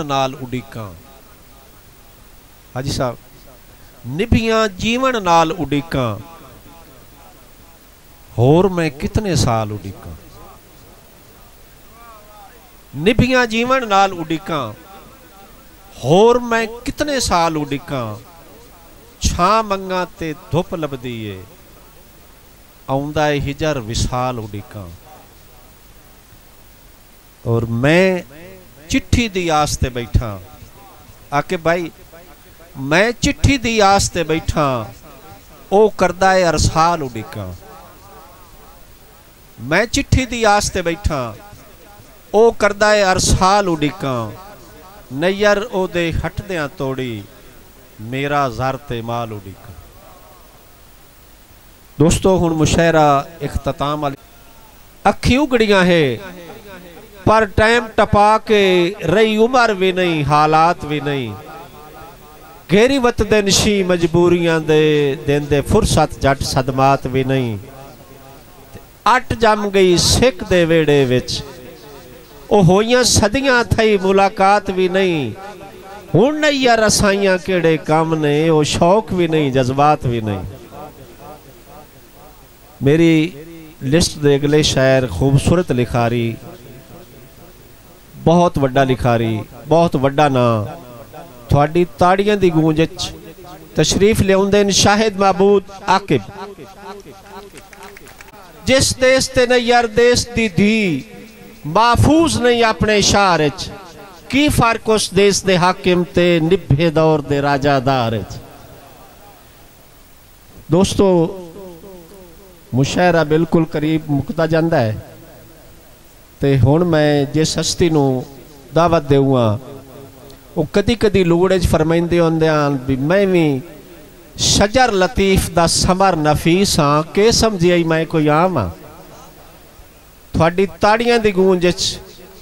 नाल उड़ीकां। हाजी साहब, निभियां जीवन नाल उड़ीकां, होर मैं कितने साल उड़ीकां। निभियां जीवन नाल उड़ीकां, होर मैं कितने साल उड़ीकां। छां मंगा ते धुप लभदी ए, आउंदा ए हिजर विसाल उड़ीकां। और मैं चिट्ठी दी आस ते बैठा। आके भाई मैं चिट्ठी दी आस ते बैठा, ओ करदा है अरसाल उड़ीकां। मैं चिट्ठी दी आस ते बैठा, ओ करदा है अरसाल उड़ीकां। नैयर ओदे हटदियां तोड़ी, मेरा ज़र ते माल उड़ीकां। दोस्तों हुण मुशायरा इख्तिताम वाली। अखी उगड़ियां है पर टाइम टपा के, रही उम्र भी नहीं हालात भी नहीं। घेरी वत दे नशी मजबूरियां दे, देंदे फुरसत जट सदमात भी नहीं। अट जम गई सिख दे वेड़े विच, ओ होइयां सदियां थई मुलाकात भी नहीं। हुण नैया रसाइयां केड़े काम ने, ओ शौक भी नहीं जज्बात भी नहीं। मेरी लिस्ट दे अगले शायर खूबसूरत लिखारी, बहुत वड्डा लिखारी, बहुत वड्डा नाम। थोड़ी ताड़ियां दी गूंज विच तशरीफ लियाउंदे ने शाहिद महबूद आकिब। जिस देश ते नैयर देश दी धी, महफूज नहीं अपने शार विच। की फर्क उस देश दे हाकिम ते निभे दौर दे राजादार विच। दोस्तों मुशायरा बिल्कुल करीब मुकदा जांदा है, ते हुण मैं जिस हस्ती नूं दावत देऊँ, वो कदी कदी लूड़े च फरमाइंदे होंदे भी मैं भी शजर लतीफ दा समर नफीस हाँ, के समझी आई मैं कोई आम हाँ। थोड़ी ताड़ियां दी गूंज च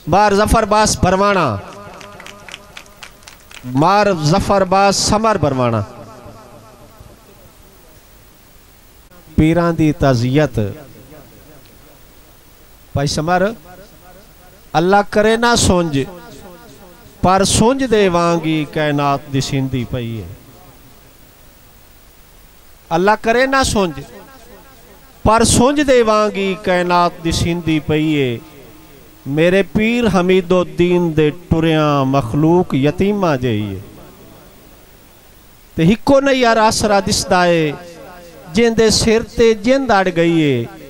मार जफरबास बरवाना, मार जफरबास समर बरवाना। पीरां दी ताज़ियत भाई समर, अल्लाह करे ना सुंज, पर सुंज दे वांगी कायनात दी सिंधी पई है। अल्लाह करे ना सुंज, पर सुंज दे वांगी कायनात दी सिंधी पई है। मेरे पीर हमीदुद्दीन दे टुरिया मखलूक यतीमा जई है। ते हिको नहीं यार आसरा दिसदा है, जिंदे सिर ते जिंद अड़ गई है।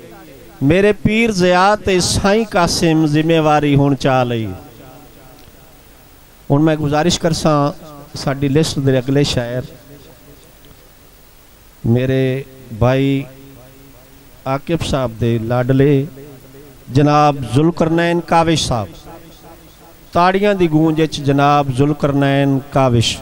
मेरे पीर ज़िया ते साईं कासिम जिम्मेवारी हुण चा लई। हुण मैं गुजारिश करसा साडी लिस्ट दे अगले शायर मेरे भाई आकिब साहब दे लाडले जनाब जुल्करनैन काविश साहब। ताड़ियां दी गूंज विच जनाब जुल्करनैन काविश।